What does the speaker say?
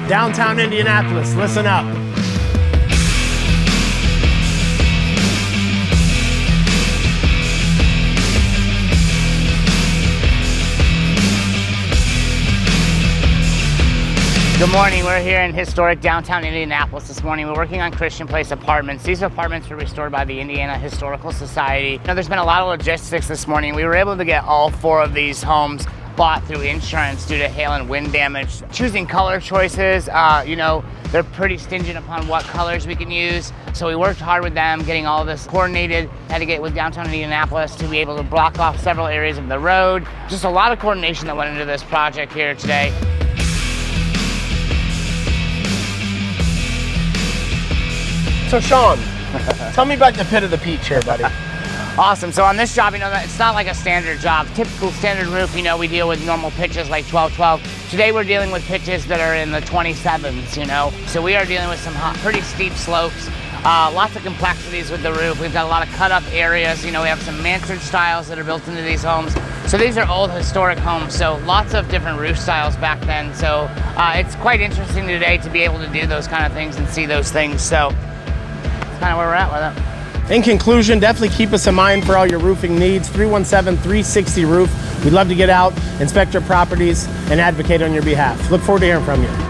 Downtown Indianapolis, listen up. Good morning, we're here in historic downtown Indianapolis this morning. We're working on Christian Place apartments. These apartments were restored by the Indiana Historical Society. You know, there's been a lot of logistics this morning. We were able to get all 4 of these homes bought through insurance due to hail and wind damage. Choosing color choices, you know, they're pretty stingent upon what colors we can use. So we worked hard with them, getting all this coordinated. Had to get with downtown Indianapolis to be able to block off several areas of the road. Just a lot of coordination that went into this project here today. So Shawn, tell me about the pit of the peach here, buddy. Awesome, so on this job, you know, it's not like a standard job. Typical standard roof, you know, we deal with normal pitches like 12-12. Today we're dealing with pitches that are in the 27s, you know. So we are dealing with some pretty steep slopes, lots of complexities with the roof. We've got a lot of cut up areas, you know, we have some mansard styles that are built into these homes. So these are old historic homes, so lots of different roof styles back then. So it's quite interesting today to be able to do those kind of things and see those things. So kind of where we're at with it. In conclusion, definitely keep us in mind for all your roofing needs. 317-360 Roof. We'd love to get out, inspect your properties, and advocate on your behalf. Look forward to hearing from you.